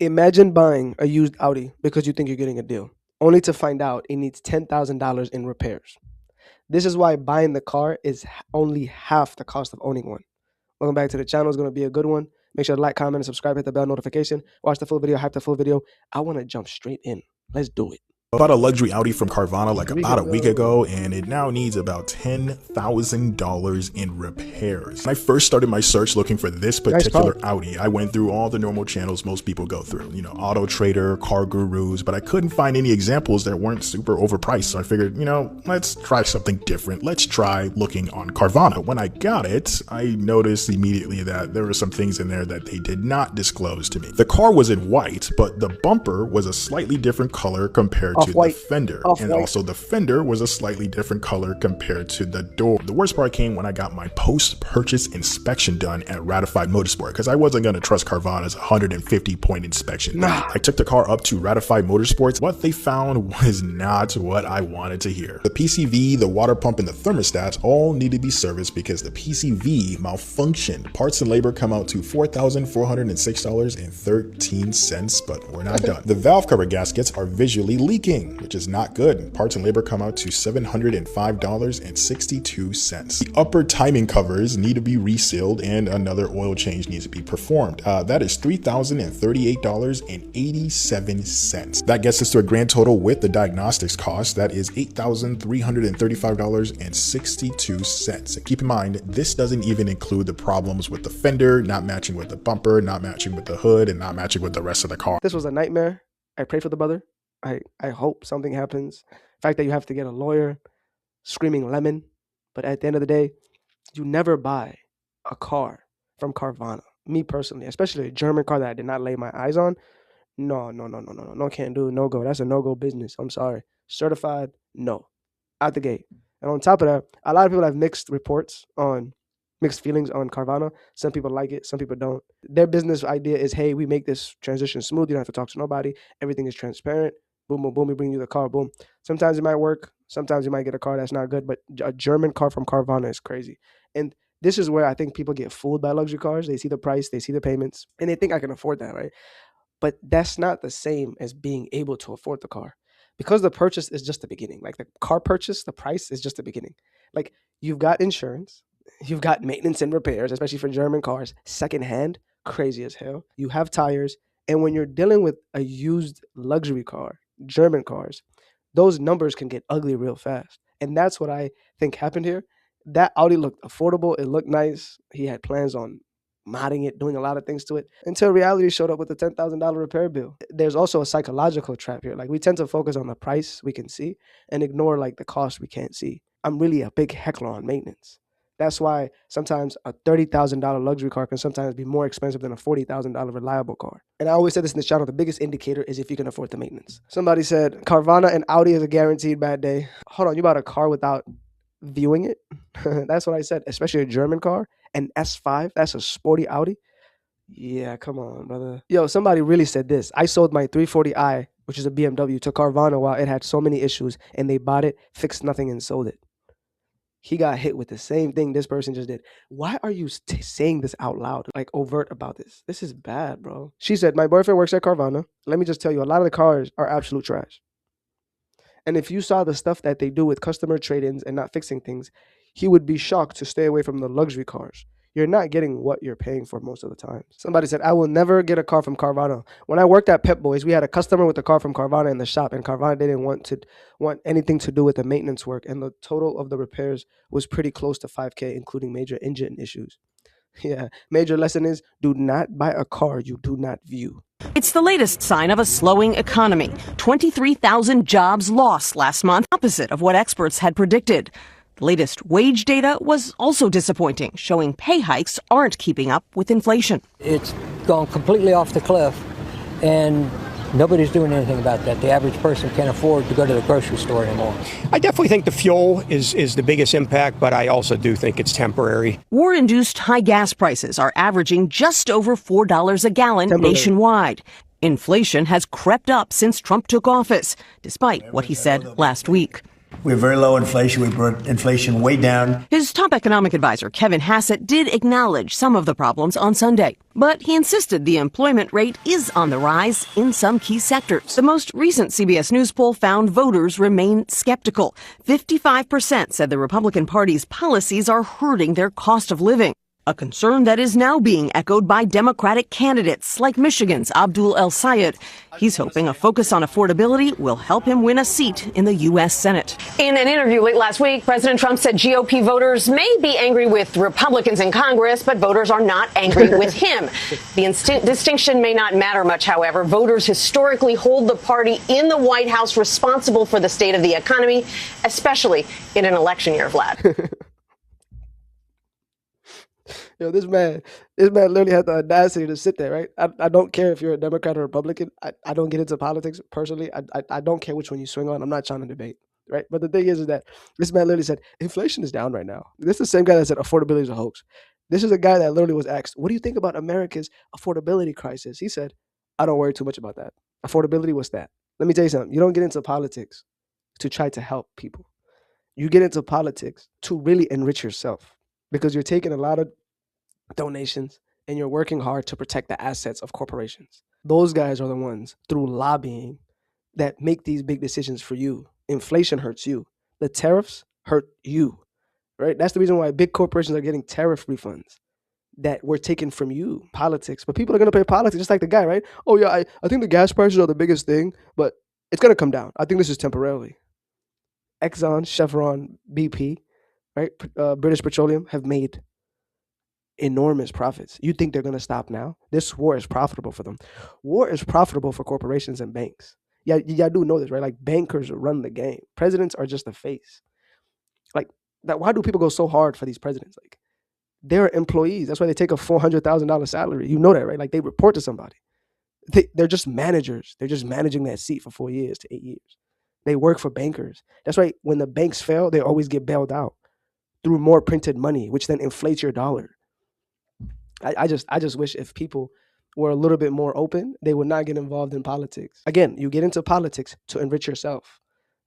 Imagine buying a used Audi because you think you're getting a deal, only to find out it needs $10,000 in repairs. This is why buying the car is only half the cost of owning one. Welcome back to the channel. It's going to be a good one. Make sure to like, comment, and subscribe. Hit the bell notification. Watch the full video. Hype the full video. I want to jump straight in. Let's do it. I bought a luxury Audi from Carvana like about a week ago, and it now needs about $10,000 in repairs. When I first started my search looking for this particular Audi, I went through all the normal channels most people go through, you know, Auto Trader, Car Gurus, but I couldn't find any examples that weren't super overpriced. So I figured, you know, let's try something different. Let's try looking on Carvana. When I got it, I noticed immediately that there were some things in there that they did not disclose to me. The car was in white, but the bumper was a slightly different color compared to the fender, and also the fender was a slightly different color compared to the door. The worst part came when I got my post-purchase inspection done at Ratified Motorsport, because I wasn't going to trust Carvana's 150-point inspection. I took the car up to Ratified Motorsports. What they found was not what I wanted to hear. The PCV, the water pump, and the thermostats all need to be serviced because the PCV malfunctioned. Parts and labor come out to $4,406.13, but we're not done. The valve cover gaskets are visually leaking, which is not good. Parts and labor come out to $705.62. The upper timing covers need to be resealed and another oil change needs to be performed. That is $3,038.87. That gets us to a grand total with the diagnostics cost. That is $8,335.62. And keep in mind, this doesn't even include the problems with the fender, not matching with the bumper, not matching with the hood, and not matching with the rest of the car. This was a nightmare. I pray for the brother. I hope something happens. The fact that you have to get a lawyer, screaming lemon. But at the end of the day, you never buy a car from Carvana. Me personally, especially a German car that I did not lay my eyes on. No, can't do it. No go. That's a no-go business. I'm sorry. Certified, no. Out the gate. And on top of that, a lot of people have mixed feelings on Carvana. Some people like it, some people don't. Their business idea is, hey, we make this transition smooth. You don't have to talk to nobody. Everything is transparent. Boom, boom, boom. We bring you the car. Boom. Sometimes it might work. Sometimes you might get a car that's not good. But a German car from Carvana is crazy. And this is where I think people get fooled by luxury cars. They see the price, they see the payments, and they think I can afford that, right? But that's not the same as being able to afford the car. Because the purchase is just the beginning. Like the car purchase, the price is just the beginning. Like you've got insurance. You've got maintenance and repairs, especially for German cars. Secondhand, crazy as hell. You have tires. And when you're dealing with a used luxury car, German cars, those numbers can get ugly real fast. And that's what I think happened here. That Audi looked affordable. It looked nice. He had plans on modding it, doing a lot of things to it, until reality showed up with a $10,000 repair bill. There's also a psychological trap here. Like we tend to focus on the price we can see and ignore like the cost we can't see. I'm really a big heckler on maintenance. That's why sometimes a $30,000 luxury car can sometimes be more expensive than a $40,000 reliable car. And I always said this in this channel, the biggest indicator is if you can afford the maintenance. Somebody said, Carvana and Audi is a guaranteed bad day. Hold on, you bought a car without viewing it? That's what I said, especially a German car, an S5, that's a sporty Audi. Yeah, come on, brother. Yo, somebody really said this. I sold my 340i, which is a BMW, to Carvana while it had so many issues, and they bought it, fixed nothing, and sold it. He got hit with the same thing this person just did. Why are you saying this out loud, like overt about this? This is bad, bro. She said, my boyfriend works at Carvana. Let me just tell you, a lot of the cars are absolute trash. And if you saw the stuff that they do with customer trade-ins and not fixing things, he would be shocked to stay away from the luxury cars. You're not getting what you're paying for most of the time. Somebody said, I will never get a car from Carvana. When I worked at Pep Boys, we had a customer with a car from Carvana in the shop, and Carvana didn't want anything to do with the maintenance work, and the total of the repairs was pretty close to $5K, including major engine issues. Yeah, major lesson is, do not buy a car you do not view. It's the latest sign of a slowing economy. 23,000 jobs lost last month, opposite of what experts had predicted. The latest wage data was also disappointing, showing pay hikes aren't keeping up with inflation. It's gone completely off the cliff, and nobody's doing anything about that. The average person can't afford to go to the grocery store anymore. I definitely think the fuel is the biggest impact, but I also do think it's temporary. War-induced high gas prices are averaging just over $4 a gallon nationwide. Inflation has crept up since Trump took office, despite what he said last week. We have very low inflation. We brought inflation way down. His top economic advisor, Kevin Hassett, did acknowledge some of the problems on Sunday, but he insisted the employment rate is on the rise in some key sectors. The most recent CBS News poll found voters remain skeptical. 55% said the Republican Party's policies are hurting their cost of living. A concern that is now being echoed by Democratic candidates like Michigan's Abdul El Sayed. He's hoping a focus on affordability will help him win a seat in the U.S. Senate. In an interview late last week, President Trump said GOP voters may be angry with Republicans in Congress, but voters are not angry with him. The distinction may not matter much, however. Voters historically hold the party in the White House responsible for the state of the economy, especially in an election year, Vlad. Yo, this man literally had the audacity to sit there, right? I don't care if you're a Democrat or Republican. I don't get into politics personally. I don't care which one you swing on. I'm not trying to debate, right? But the thing is that this man literally said, inflation is down right now. This is the same guy that said affordability is a hoax. This is a guy that literally was asked, what do you think about America's affordability crisis? He said, I don't worry too much about that. Affordability, what's that? Let me tell you something. You don't get into politics to try to help people. You get into politics to really enrich yourself because you're taking a lot of donations and you're working hard to protect the assets of corporations. Those guys are the ones through lobbying that make these big decisions for you. Inflation hurts you. The tariffs hurt you, right? That's the reason why big corporations are getting tariff refunds that were taken from you. Politics, but people are going to pay politics just like the guy, right? Oh yeah, I think the gas prices are the biggest thing, but it's going to come down. I think this is temporarily. Exxon, Chevron, BP, right? British Petroleum have made enormous profits. You think they're going to stop now? This war is profitable for them. War is profitable for corporations and banks. Yeah, you do know this, right? Like bankers run the game. Presidents are just the face. Like that. Why do people go so hard for these presidents? Like they're employees. That's why they take a $400,000 salary. You know that, right? Like they report to somebody. They're just managers. They're just managing that seat for 4 years to 8 years. They work for bankers. That's why when the banks fail, they always get bailed out through more printed money, which then inflates your dollar. I just wish if people were a little bit more open, they would not get involved in politics. Again, you get into politics to enrich yourself.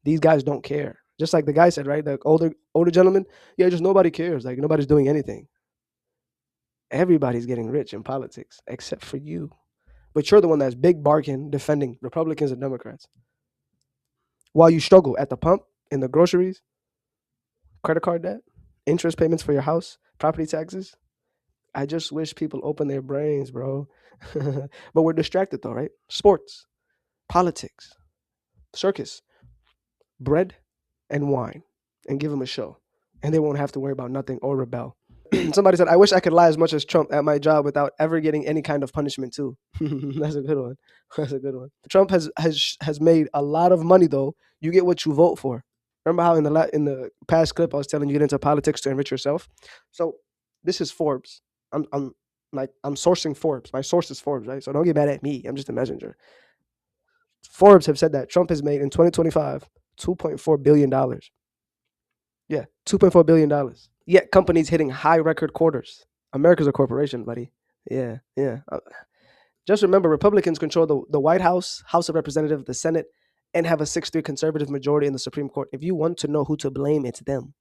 These guys don't care. Just like the guy said, right? The older gentleman, yeah, just nobody cares. Like nobody's doing anything. Everybody's getting rich in politics except for you. But you're the one that's big barking, defending Republicans and Democrats. While you struggle at the pump, in the groceries, credit card debt, interest payments for your house, property taxes. I just wish people open their brains, bro. But we're distracted though, right? Sports, politics, circus, bread and wine, and give them a show. And they won't have to worry about nothing or rebel. Somebody said, I wish I could lie as much as Trump at my job without ever getting any kind of punishment too. That's a good one. That's a good one. Trump has made a lot of money though. You get what you vote for. Remember how in the past clip I was telling you get into politics to enrich yourself? So this is Forbes. I'm sourcing Forbes. My source is Forbes, right? So don't get mad at me. I'm just a messenger. Forbes have said that Trump has made in 2025 $2.4 billion. Yeah, $2.4 billion. Yet companies hitting high record quarters. America's a corporation, buddy. Yeah. Just remember, Republicans control the White House, House of Representatives, the Senate, and have a 6-3 conservative majority in the Supreme Court. If you want to know who to blame, it's them.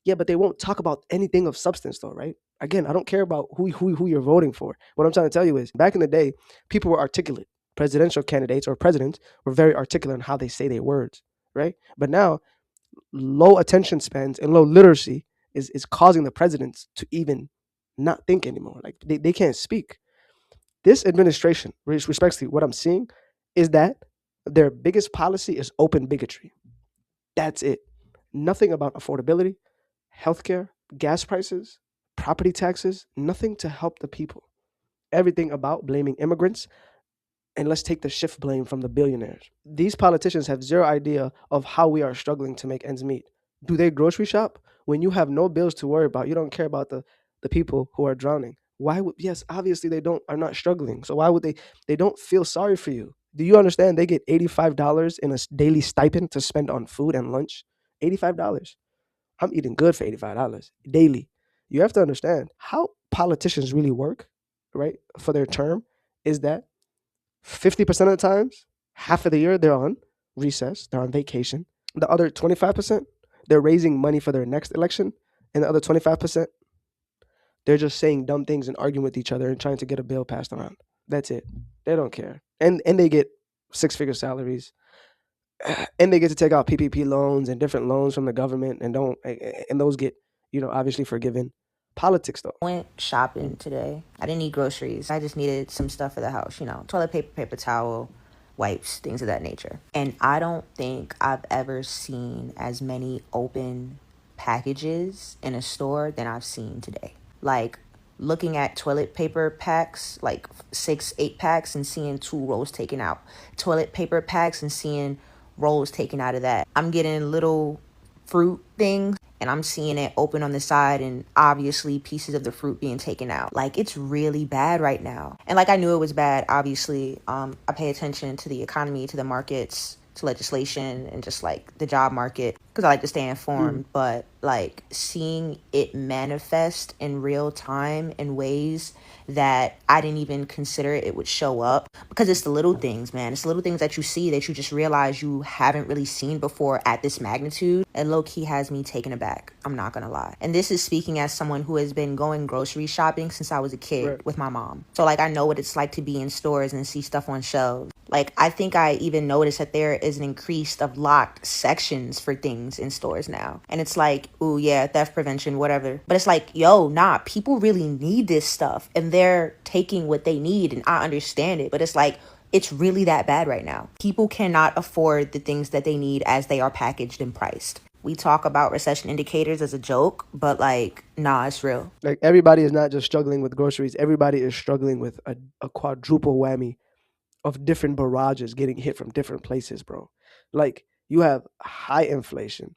Yeah, but they won't talk about anything of substance though, right? Again, I don't care about who you're voting for. What I'm trying to tell you is back in the day, people were articulate. Presidential candidates or presidents were very articulate in how they say their words, right? But now, low attention spans and low literacy is causing the presidents to even not think anymore. Like they can't speak. This administration, respectfully, what I'm seeing is that their biggest policy is open bigotry. That's it. Nothing about affordability, healthcare, gas prices, property taxes, nothing to help the people. Everything about blaming immigrants, and let's take the shift blame from the billionaires. These politicians have zero idea of how we are struggling to make ends meet. Do they grocery shop? When you have no bills to worry about, you don't care about the people who are drowning. Why would, yes, obviously they are not struggling. So why would they don't feel sorry for you. Do you understand they get $85 in a daily stipend to spend on food and lunch? $85. I'm eating good for $85 daily. You have to understand how politicians really work, right? For their term is that 50% of the times, half of the year, they're on recess, they're on vacation. The other 25%, they're raising money for their next election, and the other 25%, they're just saying dumb things and arguing with each other and trying to get a bill passed around. That's it. They don't care. And they get six-figure salaries. And they get to take out PPP loans and different loans from the government and those get, obviously forgiven. Politics though. I went shopping today. I didn't need groceries. I just needed some stuff for the house, toilet paper, paper towel, wipes, things of that nature. And I don't think I've ever seen as many open packages in a store than I've seen today. Like looking at toilet paper packs, like 6-8 packs, and seeing 2 rolls taken out. Toilet paper packs and seeing rolls taken out of that. I'm getting little fruit things and I'm seeing it open on the side and obviously pieces of the fruit being taken out. Like, it's really bad right now. And like, I knew it was bad, obviously. I pay attention to the economy, to the markets, to legislation, and just like the job market because I like to stay informed. But like seeing it manifest in real time in ways that I didn't even consider it would show up, because it's the little things, man. It's the little things that you see that you just realize you haven't really seen before at this magnitude. And low-key has me taken aback. I'm not gonna lie. And this is speaking as someone who has been going grocery shopping since I was a kid with my mom. So like, I know what it's like to be in stores and see stuff on shelves. Like, I think I even noticed that there is an increase of locked sections for things in stores now. And it's like, ooh, yeah, theft prevention, whatever. But it's like, yo, nah, people really need this stuff. And they're taking what they need. And I understand it. But it's like, it's really that bad right now. People cannot afford the things that they need as they are packaged and priced. We talk about recession indicators as a joke, but like, nah, it's real. Like, everybody is not just struggling with groceries. Everybody is struggling with a quadruple whammy of different barrages getting hit from different places, bro. Like, you have high inflation,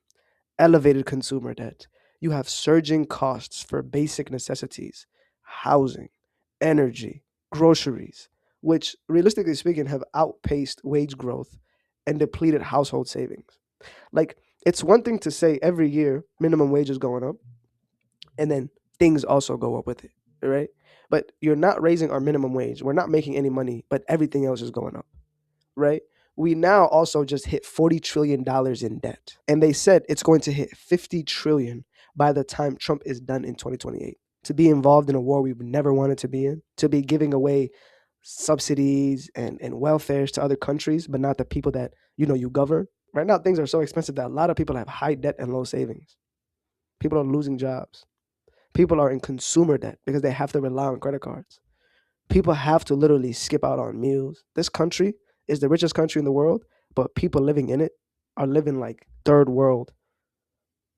elevated consumer debt. You have surging costs for basic necessities, housing, energy, groceries, which realistically speaking have outpaced wage growth and depleted household savings. Like, it's one thing to say every year minimum wage is going up and then things also go up with it, right? But you're not raising our minimum wage. We're not making any money, but everything else is going up, right? We now also just hit $40 trillion in debt. And they said it's going to hit $50 trillion by the time Trump is done in 2028. To be involved in a war we've never wanted to be in, to be giving away subsidies and welfares to other countries, but not the people that, you govern. Right now, things are so expensive that a lot of people have high debt and low savings. People are losing jobs. People are in consumer debt because they have to rely on credit cards. People have to literally skip out on meals. This country is the richest country in the world, but people living in it are living like third world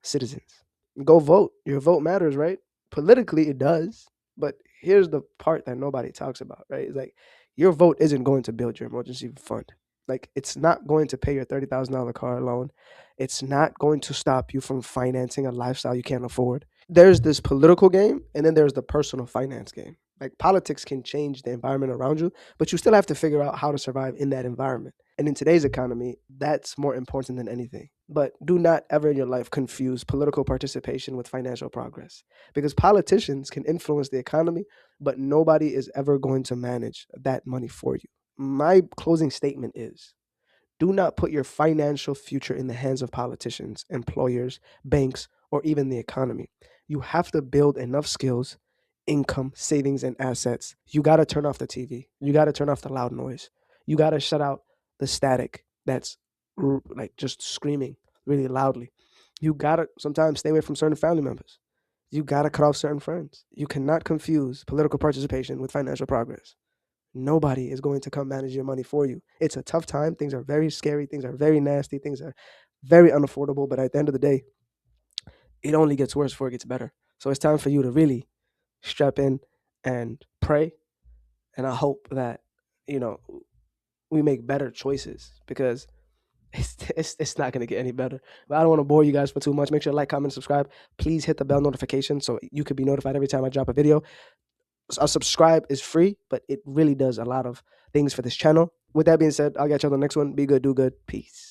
citizens. Go vote. Your vote matters, right? Politically, it does. But here's the part that nobody talks about, right? It's like, your vote isn't going to build your emergency fund. Like, it's not going to pay your $30,000 car loan. It's not going to stop you from financing a lifestyle you can't afford. There's this political game, and then there's the personal finance game. Like, politics can change the environment around you, but you still have to figure out how to survive in that environment. And in today's economy, that's more important than anything. But do not ever in your life confuse political participation with financial progress, because politicians can influence the economy, but nobody is ever going to manage that money for you. My closing statement is, do not put your financial future in the hands of politicians, employers, banks, or even the economy. You have to build enough skills, income, savings, and assets. You got to turn off the TV. You got to turn off the loud noise. You got to shut out the static that's like just screaming really loudly. You got to sometimes stay away from certain family members. You got to cut off certain friends. You cannot confuse political participation with financial progress. Nobody is going to come manage your money for you. It's a tough time. Things are very scary. Things are very nasty. Things are very unaffordable. But at the end of the day, it only gets worse before it gets better. So it's time for you to really strap in and pray. And I hope that, we make better choices, because it's not going to get any better. But I don't want to bore you guys for too much. Make sure to like, comment, subscribe. Please hit the bell notification so you could be notified every time I drop a video. A subscribe is free, but it really does a lot of things for this channel. With that being said, I'll catch you on the next one. Be good, do good. Peace.